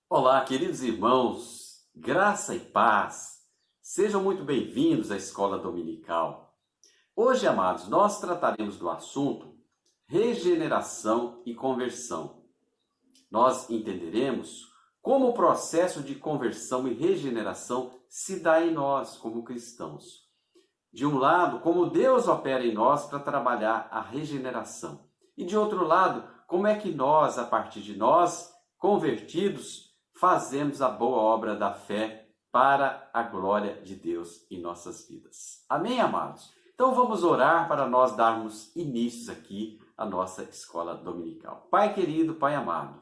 Olá, queridos irmãos, graça e paz. Sejam muito bem-vindos à Escola Dominical. Hoje, amados, nós trataremos do assunto regeneração e conversão. Nós entenderemos como o processo de conversão e regeneração se dá em nós como cristãos. De um lado, como Deus opera em nós para trabalhar a regeneração. E de outro lado, como é que nós, a partir de nós, convertidos, fazemos a boa obra da fé para a glória de Deus em nossas vidas. Amém, amados? Então vamos orar para nós darmos início aqui à nossa escola dominical. Pai querido, Pai amado,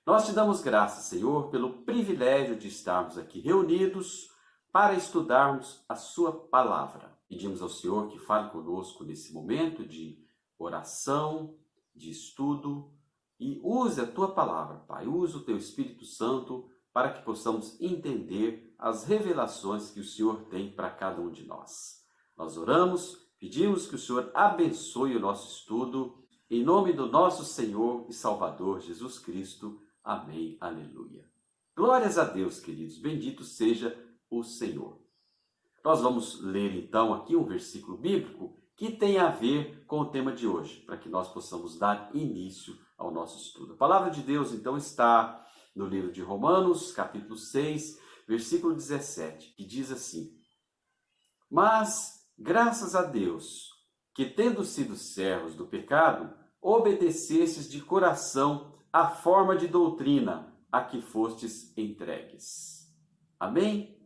nós te damos graças, Senhor, pelo privilégio de estarmos aqui reunidos para estudarmos a sua palavra. Pedimos ao Senhor que fale conosco nesse momento de oração, de estudo, e use a tua palavra, Pai, use o teu Espírito Santo para que possamos entender as revelações que o Senhor tem para cada um de nós. Nós oramos, pedimos que o Senhor abençoe o nosso estudo, em nome do nosso Senhor e Salvador Jesus Cristo. Amém, aleluia. Glórias a Deus, queridos, bendito seja o Senhor. Nós vamos ler então aqui um versículo bíblico que tem a ver com o tema de hoje, para que nós possamos dar início ao nosso estudo. A palavra de Deus, então, está no livro de Romanos, capítulo 6, versículo 17, que diz assim: Mas, graças a Deus, que tendo sido servos do pecado, obedecestes de coração à forma de doutrina a que fostes entregues. Amém?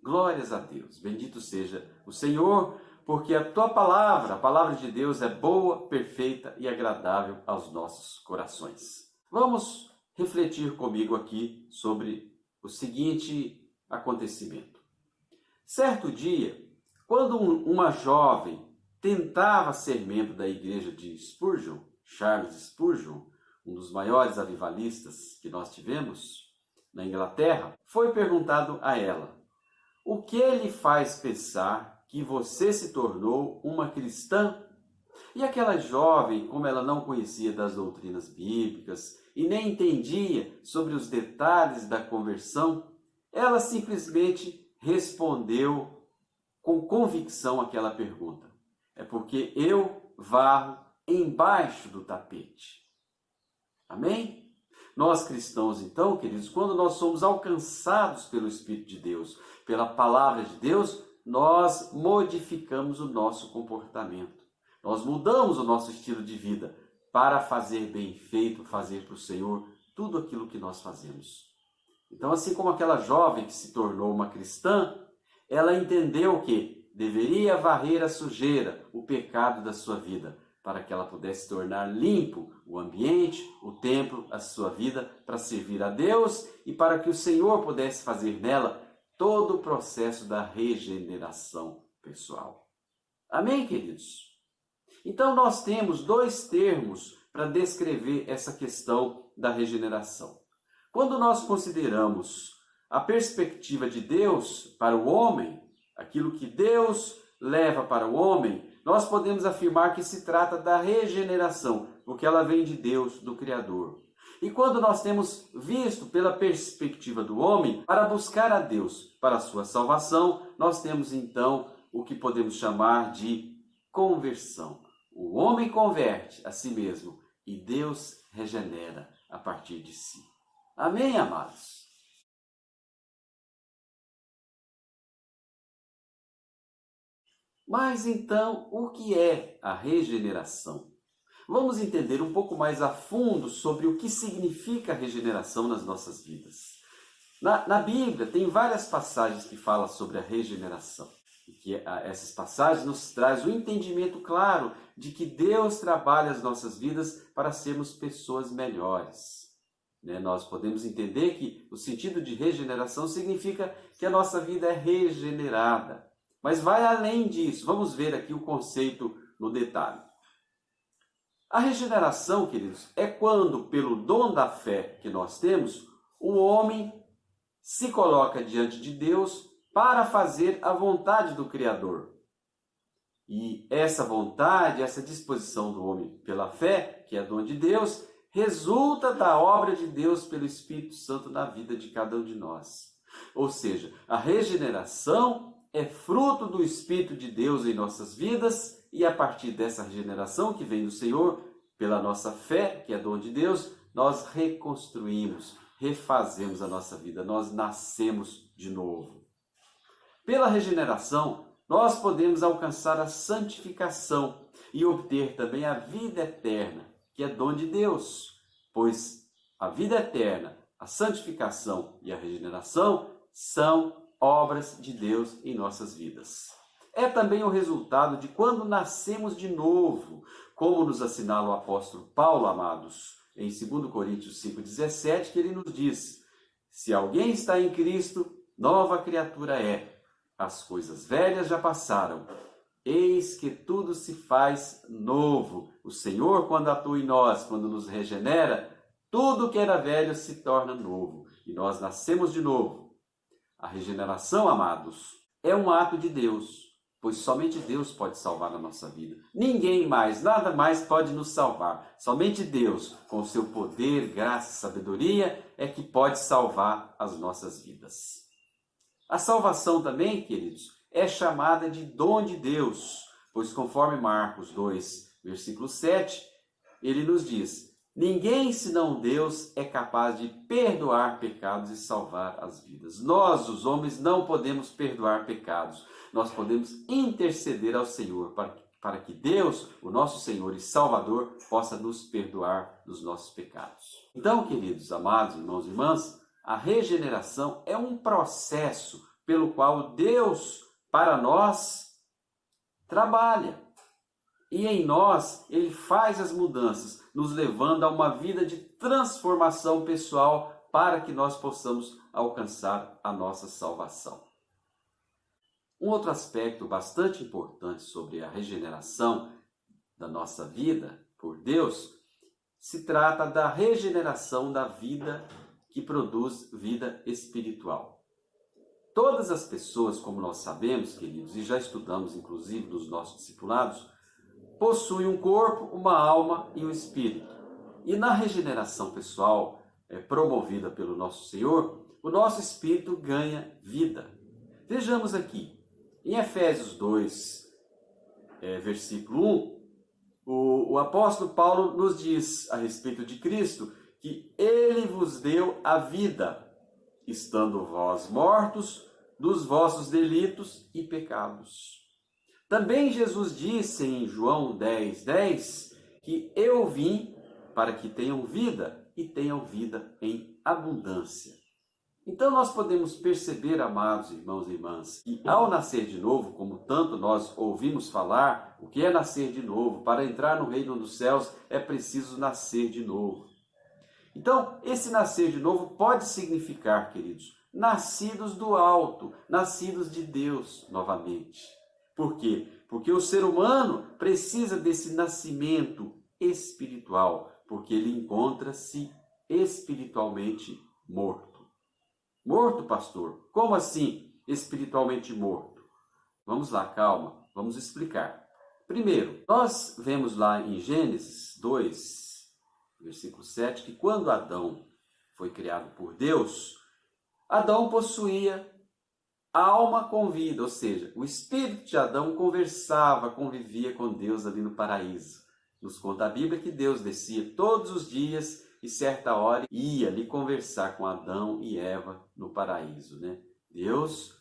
Glórias a Deus. Bendito seja o Senhor, porque a tua palavra, a palavra de Deus, é boa, perfeita e agradável aos nossos corações. Vamos refletir comigo aqui sobre o seguinte acontecimento. Certo dia, quando uma jovem tentava ser membro da igreja de Spurgeon, Charles Spurgeon, um dos maiores avivalistas que nós tivemos na Inglaterra, foi perguntado a ela: o que lhe faz pensar que você se tornou uma cristã? E aquela jovem, como ela não conhecia das doutrinas bíblicas e nem entendia sobre os detalhes da conversão, ela simplesmente respondeu com convicção aquela pergunta: é porque eu varro embaixo do tapete. Amém? Nós cristãos, então, queridos, quando nós somos alcançados pelo Espírito de Deus, pela palavra de Deus, nós modificamos o nosso comportamento. Nós mudamos o nosso estilo de vida para fazer bem feito, fazer para o Senhor tudo aquilo que nós fazemos. Então, assim como aquela jovem que se tornou uma cristã, ela entendeu que deveria varrer a sujeira, o pecado da sua vida, para que ela pudesse tornar limpo o ambiente, o templo, a sua vida, para servir a Deus e para que o Senhor pudesse fazer nela todo o processo da regeneração pessoal. Amém, queridos? Então, nós temos dois termos para descrever essa questão da regeneração. Quando nós consideramos a perspectiva de Deus para o homem, aquilo que Deus leva para o homem, nós podemos afirmar que se trata da regeneração, porque ela vem de Deus, do Criador. E quando nós temos visto pela perspectiva do homem, para buscar a Deus para a sua salvação, nós temos então o que podemos chamar de conversão. O homem converte a si mesmo e Deus regenera a partir de si. Amém, amados? Mas então, o que é a regeneração? Vamos entender um pouco mais a fundo sobre o que significa a regeneração nas nossas vidas. Na Bíblia, tem várias passagens que falam sobre a regeneração. E que essas passagens nos trazem o entendimento claro de que Deus trabalha as nossas vidas para sermos pessoas melhores. Nós podemos entender que o sentido de regeneração significa que a nossa vida é regenerada. Mas vai além disso. Vamos ver aqui o conceito no detalhe. A regeneração, queridos, é quando, pelo dom da fé que nós temos, o homem se coloca diante de Deus para fazer a vontade do Criador. E essa vontade, essa disposição do homem pela fé, que é dom de Deus, resulta da obra de Deus pelo Espírito Santo na vida de cada um de nós. Ou seja, a regeneração é fruto do Espírito de Deus em nossas vidas e a partir dessa regeneração que vem do Senhor, pela nossa fé, que é dom de Deus, nós reconstruímos, refazemos a nossa vida, nós nascemos de novo. Pela regeneração, nós podemos alcançar a santificação e obter também a vida eterna, que é dom de Deus, pois a vida eterna, a santificação e a regeneração são obras de Deus em nossas vidas. É também o resultado de quando nascemos de novo, como nos assinala o apóstolo Paulo, amados, em 2 Coríntios 5,17, que ele nos diz: se alguém está em Cristo, nova criatura é. As coisas velhas já passaram, eis que tudo se faz novo. O Senhor, quando atua em nós, quando nos regenera, tudo que era velho se torna novo, e nós nascemos de novo. A regeneração, amados, é um ato de Deus, pois somente Deus pode salvar a nossa vida. Ninguém mais, nada mais pode nos salvar. Somente Deus, com o seu poder, graça e sabedoria, é que pode salvar as nossas vidas. A salvação também, queridos, é chamada de dom de Deus, pois conforme Marcos 2, versículo 7, ele nos diz: ninguém senão Deus é capaz de perdoar pecados e salvar as vidas. Nós, os homens, não podemos perdoar pecados. Nós podemos interceder ao Senhor para que Deus, o nosso Senhor e Salvador, possa nos perdoar dos nossos pecados. Então, queridos, amados irmãos e irmãs, a regeneração é um processo pelo qual Deus, para nós, trabalha. E em nós, Ele faz as mudanças, nos levando a uma vida de transformação pessoal para que nós possamos alcançar a nossa salvação. Um outro aspecto bastante importante sobre a regeneração da nossa vida por Deus se trata da regeneração da vida que produz vida espiritual. Todas as pessoas, como nós sabemos, queridos, e já estudamos inclusive nos nossos discipulados, possuem um corpo, uma alma e um espírito. E na regeneração pessoal promovida pelo nosso Senhor, o nosso espírito ganha vida. Vejamos aqui, em Efésios 2, versículo 1, o apóstolo Paulo nos diz a respeito de Cristo que Ele vos deu a vida, estando vós mortos dos vossos delitos e pecados. Também Jesus disse em João 10:10 que eu vim para que tenham vida e tenham vida em abundância. Então nós podemos perceber, amados irmãos e irmãs, que ao nascer de novo, como tanto nós ouvimos falar, o que é nascer de novo? Para entrar no reino dos céus é preciso nascer de novo. Então, esse nascer de novo pode significar, queridos, nascidos do alto, nascidos de Deus novamente. Por quê? Porque o ser humano precisa desse nascimento espiritual, porque ele encontra-se espiritualmente morto. Morto, pastor? Como assim espiritualmente morto? Vamos lá, calma, vamos explicar. Primeiro, nós vemos lá em Gênesis 2, versículo 7, que quando Adão foi criado por Deus, Adão possuía alma com vida, ou seja, o espírito de Adão conversava, convivia com Deus ali no paraíso. Nos conta a Bíblia que Deus descia todos os dias e certa hora ia ali conversar com Adão e Eva no paraíso, né? Deus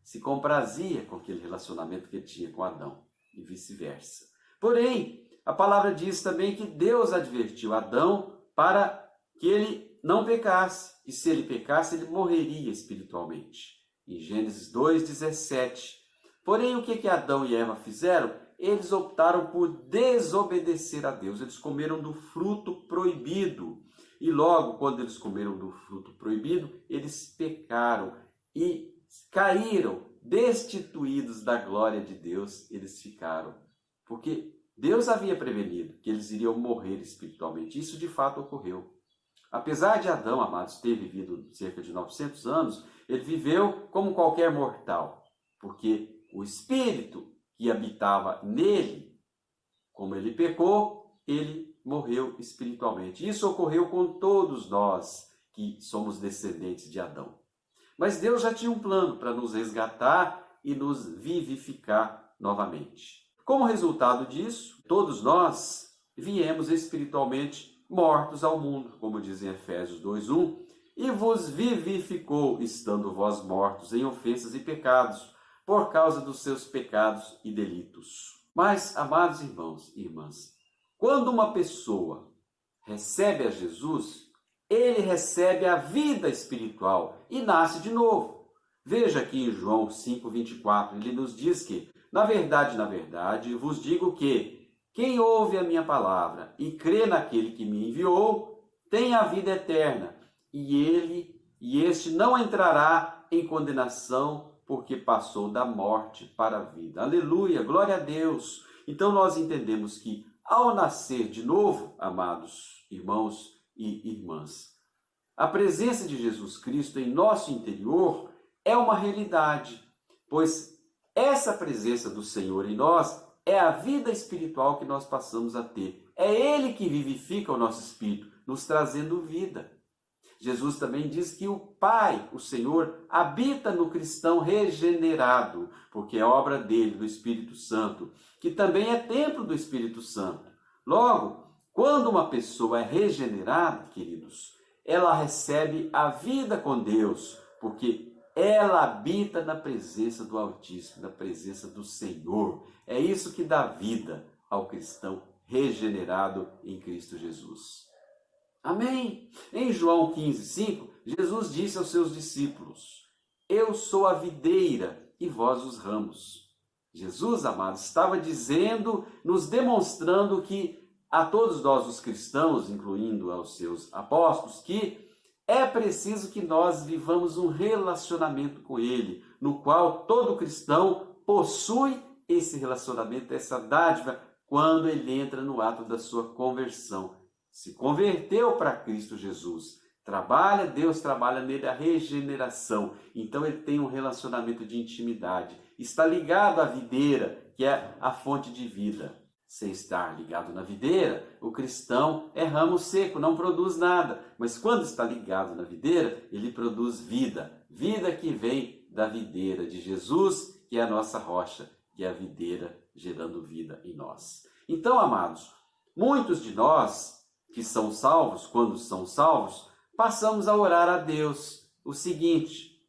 se comprazia com aquele relacionamento que ele tinha com Adão e vice-versa. Porém, a palavra diz também que Deus advertiu Adão para que ele não pecasse, e se ele pecasse, ele morreria espiritualmente. Em Gênesis 2:17. Porém, o que Adão e Eva fizeram? Eles optaram por desobedecer a Deus. Eles comeram do fruto proibido. E logo, quando eles comeram do fruto proibido, eles pecaram e caíram, destituídos da glória de Deus, eles ficaram. Porque Deus havia prevenido que eles iriam morrer espiritualmente. Isso de fato ocorreu. Apesar de Adão, amados, ter vivido cerca de 900 anos, ele viveu como qualquer mortal, porque o espírito que habitava nele, como ele pecou, ele morreu espiritualmente. Isso ocorreu com todos nós que somos descendentes de Adão. Mas Deus já tinha um plano para nos resgatar e nos vivificar novamente. Como resultado disso, todos nós viemos espiritualmente mortos ao mundo, como diz em Efésios 2:1, e vos vivificou, estando vós mortos em ofensas e pecados, por causa dos seus pecados e delitos. Mas, amados irmãos e irmãs, quando uma pessoa recebe a Jesus, ele recebe a vida espiritual e nasce de novo. Veja aqui em João 5:24, ele nos diz que, na verdade, vos digo que quem ouve a minha palavra e crê naquele que me enviou, tem a vida eterna, e este não entrará em condenação, porque passou da morte para a vida. Aleluia, glória a Deus. Então nós entendemos que ao nascer de novo, amados irmãos e irmãs, a presença de Jesus Cristo em nosso interior é uma realidade, pois essa presença do Senhor em nós é a vida espiritual que nós passamos a ter. É Ele que vivifica o nosso espírito, nos trazendo vida. Jesus também diz que o Pai, o Senhor, habita no cristão regenerado, porque é obra dele, do Espírito Santo, que também é templo do Espírito Santo. Logo, quando uma pessoa é regenerada, queridos, ela recebe a vida com Deus, porque ela habita na presença do Altíssimo, na presença do Senhor. É isso que dá vida ao cristão regenerado em Cristo Jesus. Amém? Em João 15:5, Jesus disse aos seus discípulos: eu sou a videira e vós os ramos. Jesus, amados, estava dizendo, nos demonstrando que a todos nós os cristãos, incluindo aos seus apóstolos, que é preciso que nós vivamos um relacionamento com Ele, no qual todo cristão possui esse relacionamento, essa dádiva, quando ele entra no ato da sua conversão. Se converteu para Cristo Jesus, Deus trabalha nele a regeneração. Então ele tem um relacionamento de intimidade, está ligado à videira, que é a fonte de vida. Sem estar ligado na videira, o cristão é ramo seco, não produz nada. Mas quando está ligado na videira, ele produz vida. Vida que vem da videira de Jesus, que é a nossa rocha, que é a videira gerando vida em nós. Então, amados, muitos de nós que são salvos, quando são salvos, passamos a orar a Deus o seguinte: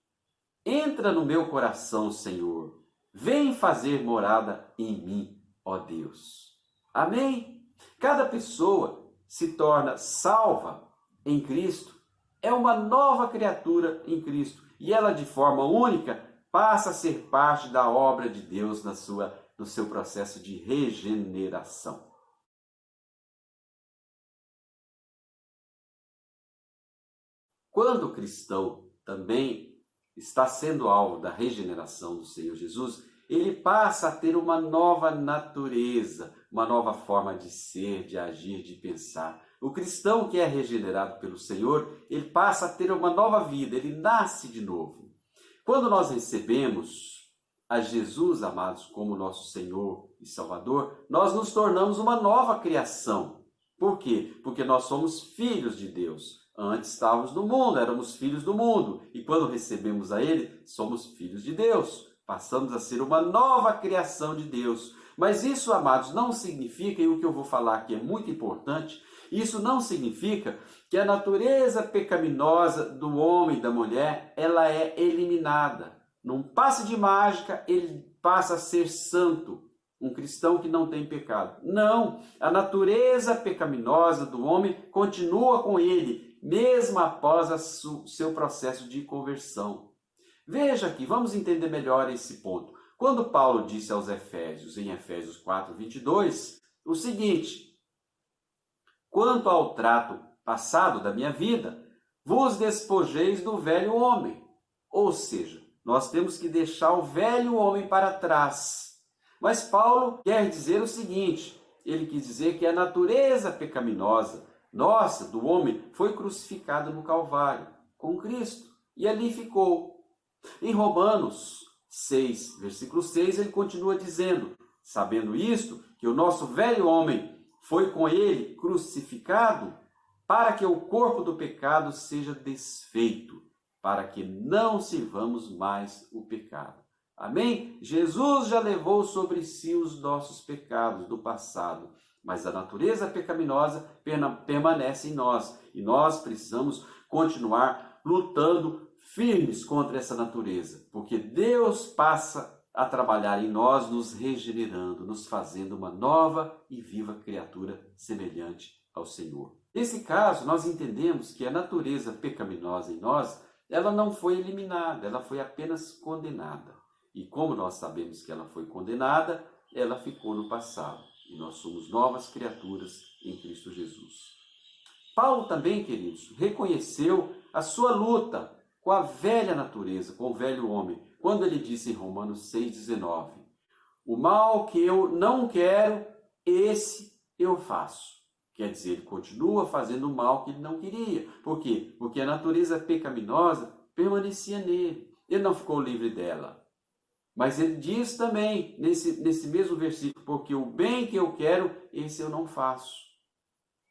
entra no meu coração, Senhor, vem fazer morada em mim, ó Deus. Amém? Cada pessoa se torna salva em Cristo, é uma nova criatura em Cristo, e ela de forma única passa a ser parte da obra de Deus no seu processo de regeneração. Quando o cristão também está sendo alvo da regeneração do Senhor Jesus, ele passa a ter uma nova natureza, uma nova forma de ser, de agir, de pensar. O cristão que é regenerado pelo Senhor, ele passa a ter uma nova vida, ele nasce de novo. Quando nós recebemos a Jesus, amados, como nosso Senhor e Salvador, nós nos tornamos uma nova criação. Por quê? Porque nós somos filhos de Deus. Antes estávamos no mundo, éramos filhos do mundo. E quando recebemos a Ele, somos filhos de Deus. Passamos a ser uma nova criação de Deus. Mas isso, amados, não significa, e o que eu vou falar aqui é muito importante, isso não significa que a natureza pecaminosa do homem e da mulher, ela é eliminada. Num passe de mágica, ele passa a ser santo. Um cristão que não tem pecado. Não, a natureza pecaminosa do homem continua com ele, mesmo após seu processo de conversão. Veja aqui, vamos entender melhor esse ponto. Quando Paulo disse aos Efésios, em Efésios 4:22, o seguinte: quanto ao trato passado da minha vida, vos despojeis do velho homem. Ou seja, nós temos que deixar o velho homem para trás. Mas Paulo quer dizer o seguinte, ele quis dizer que a natureza pecaminosa nossa, do homem, foi crucificada no Calvário com Cristo e ali ficou. Em Romanos 6, versículo 6, ele continua dizendo: sabendo isto, que o nosso velho homem foi com ele crucificado para que o corpo do pecado seja desfeito, para que não sirvamos mais o pecado. Amém? Jesus já levou sobre si os nossos pecados do passado, mas a natureza pecaminosa permanece em nós e nós precisamos continuar lutando firmes contra essa natureza, porque Deus passa a trabalhar em nós, nos regenerando, nos fazendo uma nova e viva criatura semelhante ao Senhor. Nesse caso, nós entendemos que a natureza pecaminosa em nós, ela não foi eliminada, ela foi apenas condenada. E como nós sabemos que ela foi condenada, ela ficou no passado. E nós somos novas criaturas em Cristo Jesus. Paulo também, queridos, reconheceu a sua luta com a velha natureza, com o velho homem, quando ele disse em Romanos 6,19: o mal que eu não quero, esse eu faço. Quer dizer, ele continua fazendo o mal que ele não queria. Por quê? Porque a natureza pecaminosa permanecia nele. Ele não ficou livre dela. Mas ele diz também, nesse mesmo versículo, porque o bem que eu quero, esse eu não faço.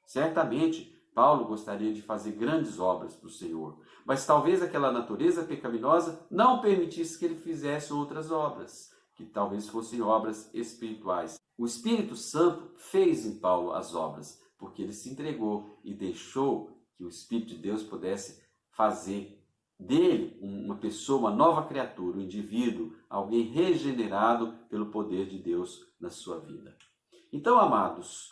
Certamente, Paulo gostaria de fazer grandes obras para o Senhor, mas talvez aquela natureza pecaminosa não permitisse que ele fizesse outras obras, que talvez fossem obras espirituais. O Espírito Santo fez em Paulo as obras, porque ele se entregou e deixou que o Espírito de Deus pudesse fazer dele uma pessoa, uma nova criatura, um indivíduo, alguém regenerado pelo poder de Deus na sua vida. Então, amados,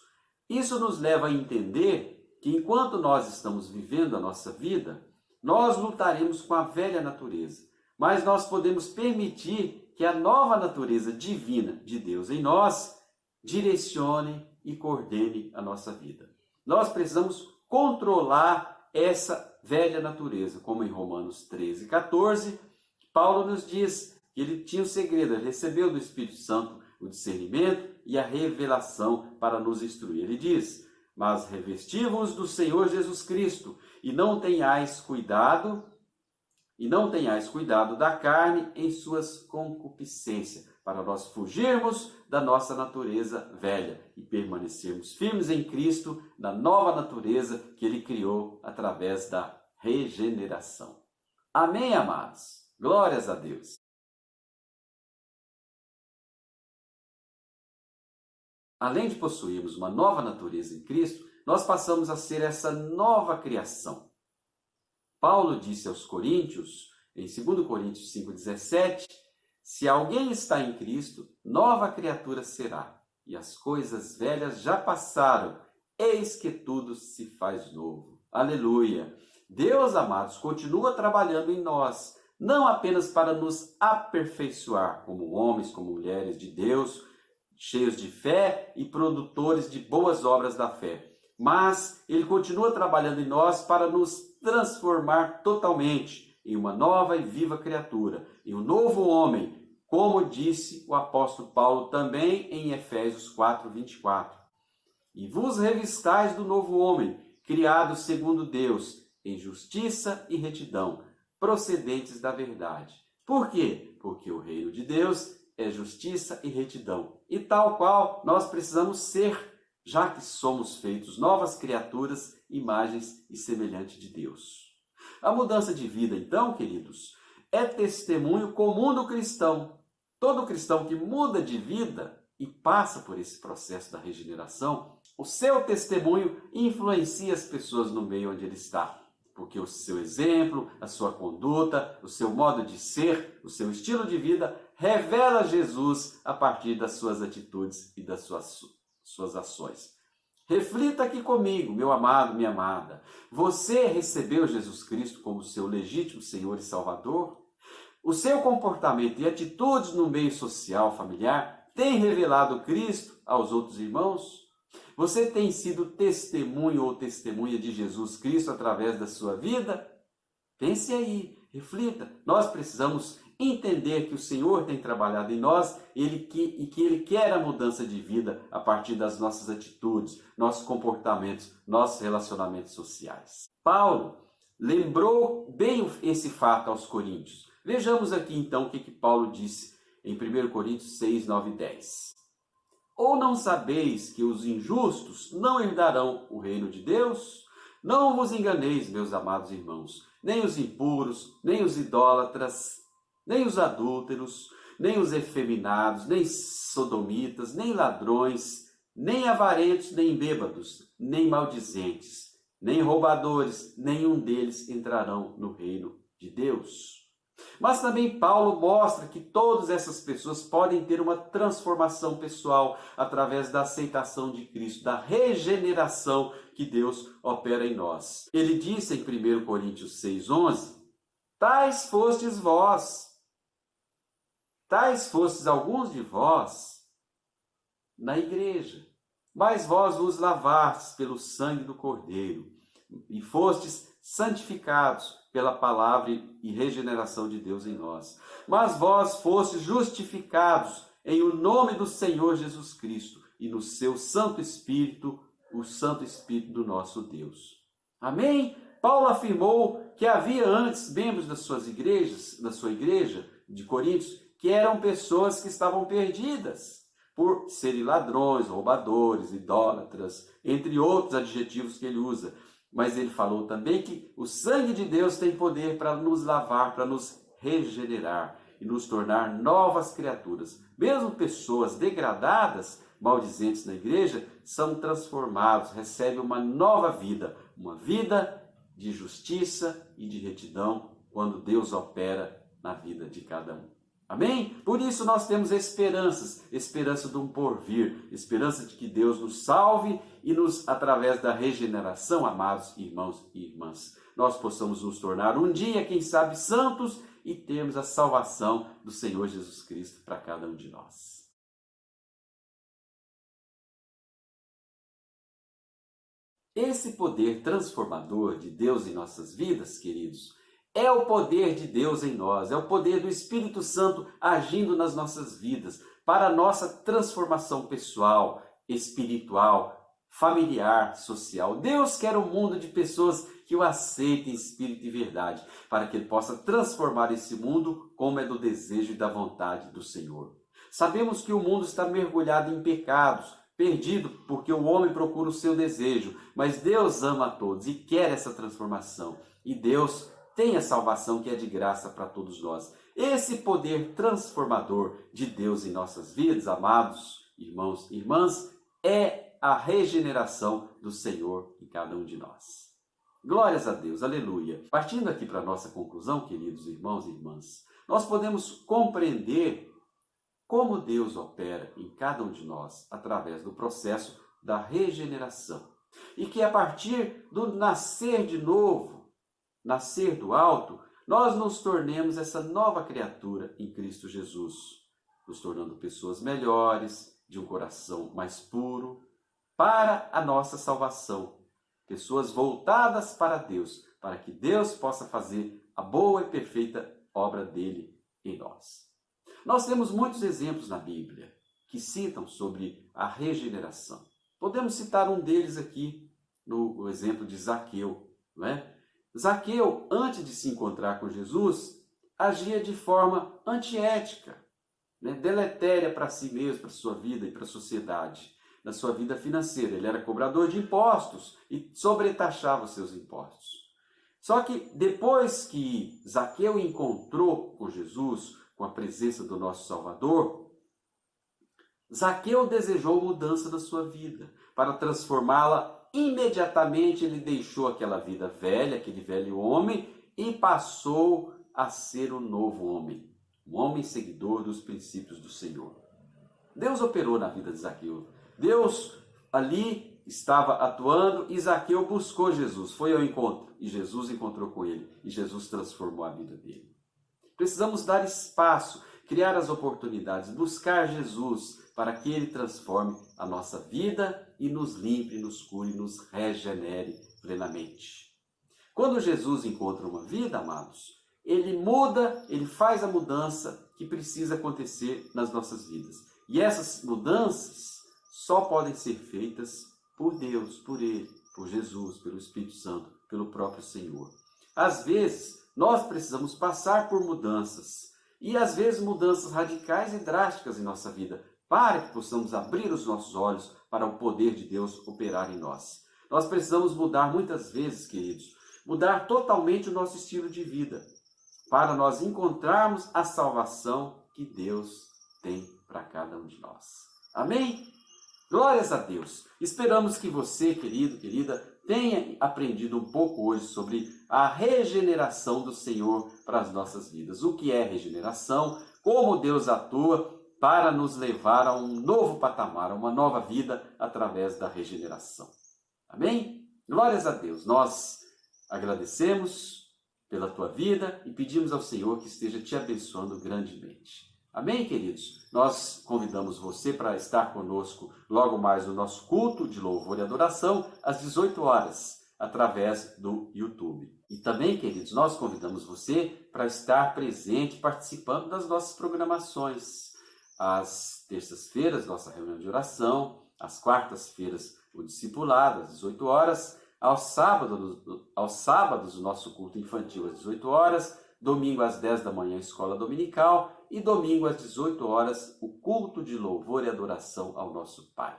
isso nos leva a entender que enquanto nós estamos vivendo a nossa vida, nós lutaremos com a velha natureza, mas nós podemos permitir que a nova natureza divina de Deus em nós direcione e coordene a nossa vida. Nós precisamos controlar essa velha natureza, como em Romanos 13:14, Paulo nos diz que ele tinha o segredo, ele recebeu do Espírito Santo o discernimento e a revelação para nos instruir. Ele diz: mas revesti-vos do Senhor Jesus Cristo e não tenhais cuidado da carne em suas concupiscências, para nós fugirmos da nossa natureza velha e permanecermos firmes em Cristo, na nova natureza que Ele criou através da regeneração. Amém, amados? Glórias a Deus! Além de possuirmos uma nova natureza em Cristo, nós passamos a ser essa nova criação. Paulo disse aos Coríntios, em 2 Coríntios 5,17, se alguém está em Cristo, nova criatura será, e as coisas velhas já passaram, eis que tudo se faz novo. Aleluia! Deus, amados, continua trabalhando em nós, não apenas para nos aperfeiçoar como homens, como mulheres de Deus, cheios de fé e produtores de boas obras da fé, mas Ele continua trabalhando em nós para nos transformar totalmente em uma nova e viva criatura, em um novo homem, como disse o apóstolo Paulo também em Efésios 4:24. E vos revistais do novo homem, criado segundo Deus, em justiça e retidão, procedentes da verdade. Por quê? Porque o reino de Deus é justiça e retidão, e tal qual nós precisamos ser, já que somos feitos novas criaturas, imagens e semelhantes de Deus. A mudança de vida, então, queridos, é testemunho comum do cristão. Todo cristão que muda de vida e passa por esse processo da regeneração, o seu testemunho influencia as pessoas no meio onde ele está. Porque o seu exemplo, a sua conduta, o seu modo de ser, o seu estilo de vida revela Jesus a partir das suas atitudes e das suas ações. Reflita aqui comigo, meu amado, minha amada. Você recebeu Jesus Cristo como seu legítimo Senhor e Salvador? O seu comportamento e atitudes no meio social, familiar, tem revelado Cristo aos outros irmãos? Você tem sido testemunho ou testemunha de Jesus Cristo através da sua vida? Pense aí, reflita. Nós precisamos entender que o Senhor tem trabalhado em nós e que Ele quer a mudança de vida a partir das nossas atitudes, nossos comportamentos, nossos relacionamentos sociais. Paulo lembrou bem esse fato aos Coríntios. Vejamos aqui então o que Paulo disse em 1 Coríntios 6, 9 e 10. Ou não sabeis que os injustos não herdarão o reino de Deus? Não vos enganeis, meus amados irmãos, nem os impuros, nem os idólatras, nem os adúlteros, nem os efeminados, nem sodomitas, nem ladrões, nem avarentos, nem bêbados, nem maldizentes, nem roubadores, nenhum deles entrarão no reino de Deus. Mas também Paulo mostra que todas essas pessoas podem ter uma transformação pessoal através da aceitação de Cristo, da regeneração que Deus opera em nós. Ele disse em 1 Coríntios 6,11, tais fostes alguns de vós na igreja, mas vós vos lavastes pelo sangue do Cordeiro e fostes santificados pela palavra e regeneração de Deus em nós. Mas vós fostes justificados em o nome do Senhor Jesus Cristo e no seu Santo Espírito, o Santo Espírito do nosso Deus. Amém? Paulo afirmou que havia antes membros das suas igrejas, da sua igreja de Coríntios, que eram pessoas que estavam perdidas por serem ladrões, roubadores, idólatras, entre outros adjetivos que ele usa. Mas ele falou também que o sangue de Deus tem poder para nos lavar, para nos regenerar e nos tornar novas criaturas. Mesmo pessoas degradadas, maldizentes na igreja, são transformados, recebem uma nova vida, uma vida de justiça e de retidão, quando Deus opera na vida de cada um. Amém? Por isso nós temos esperança de um porvir, esperança de que Deus nos salve e nos, através da regeneração, amados irmãos e irmãs, nós possamos nos tornar um dia, quem sabe, santos e termos a salvação do Senhor Jesus Cristo para cada um de nós. Esse poder transformador de Deus em nossas vidas, queridos, é o poder de Deus em nós, é o poder do Espírito Santo agindo nas nossas vidas, para a nossa transformação pessoal, espiritual, familiar, social. Deus quer um mundo de pessoas que o aceitem em espírito e verdade, para que Ele possa transformar esse mundo como é do desejo e da vontade do Senhor. Sabemos que o mundo está mergulhado em pecados, perdido porque o homem procura o seu desejo, mas Deus ama a todos e quer essa transformação. E Deus tem a salvação que é de graça para todos nós. Esse poder transformador de Deus em nossas vidas, amados irmãos e irmãs, é a regeneração do Senhor em cada um de nós. Glórias a Deus, aleluia. Partindo aqui para a nossa conclusão, queridos irmãos e irmãs, nós podemos compreender como Deus opera em cada um de nós através do processo da regeneração. E que a partir do nascer de novo, nascer do alto, nós nos tornemos essa nova criatura em Cristo Jesus, nos tornando pessoas melhores, de um coração mais puro, para a nossa salvação. Pessoas voltadas para Deus, para que Deus possa fazer a boa e perfeita obra dele em nós. Nós temos muitos exemplos na Bíblia que citam sobre a regeneração. Podemos citar um deles aqui, no exemplo de Zaqueu, não é? Zaqueu, antes de se encontrar com Jesus, agia de forma antiética, né? Deletéria para si mesmo, para a sua vida e para a sociedade. Na sua vida financeira, ele era cobrador de impostos e sobretaxava os seus impostos. Só que depois que Zaqueu encontrou com Jesus, com a presença do nosso Salvador, Zaqueu desejou mudança na sua vida. Para transformá-la, imediatamente ele deixou aquela vida velha, aquele velho homem, e passou a ser um novo homem. Um homem seguidor dos princípios do Senhor. Deus operou na vida de Zaqueu. Deus ali estava atuando e Zaqueu buscou Jesus. Foi ao encontro e Jesus encontrou com ele. E Jesus transformou a vida dele. Precisamos dar espaço, criar as oportunidades, buscar Jesus para que Ele transforme a nossa vida e nos limpe, nos cure, nos regenere plenamente. Quando Jesus encontra uma vida, amados, Ele muda, Ele faz a mudança que precisa acontecer nas nossas vidas. E essas mudanças só podem ser feitas por Deus, por Ele, por Jesus, pelo Espírito Santo, pelo próprio Senhor. Às vezes, nós precisamos passar por mudanças, e às vezes mudanças radicais e drásticas em nossa vida, para que possamos abrir os nossos olhos para o poder de Deus operar em nós. Nós precisamos mudar muitas vezes, queridos, mudar totalmente o nosso estilo de vida, para nós encontrarmos a salvação que Deus tem para cada um de nós. Amém? Glórias a Deus! Esperamos que você, querido, querida, tenha aprendido um pouco hoje sobre a regeneração do Senhor para as nossas vidas. O que é regeneração, como Deus atua para nos levar a um novo patamar, a uma nova vida através da regeneração. Amém? Glórias a Deus! Nós agradecemos pela tua vida e pedimos ao Senhor que esteja te abençoando grandemente. Amém, queridos? Nós convidamos você para estar conosco logo mais no nosso culto de louvor e adoração às 18 horas, através do YouTube. E também, queridos, nós convidamos você para estar presente, participando das nossas programações. Às terças-feiras, nossa reunião de oração, às quartas-feiras, o discipulado, às 18 horas, aos sábados, o nosso culto infantil às 18 horas, domingo às 10 da manhã, escola dominical, e domingo às 18 horas, o culto de louvor e adoração ao nosso Pai.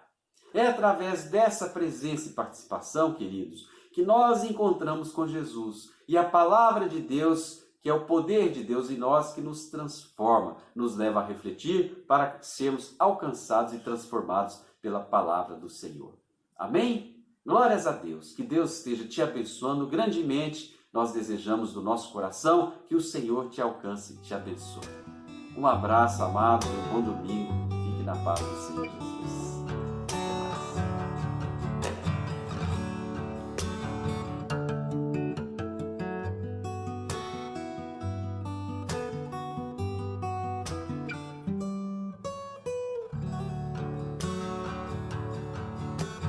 É através dessa presença e participação, queridos, que nós encontramos com Jesus. E a palavra de Deus, que é o poder de Deus em nós, que nos transforma, nos leva a refletir para sermos alcançados e transformados pela palavra do Senhor. Amém? Glórias a Deus. Que Deus esteja te abençoando grandemente. Nós desejamos do nosso coração que o Senhor te alcance e te abençoe. Um abraço, amados, um bom domingo. Fique na paz do Senhor Jesus.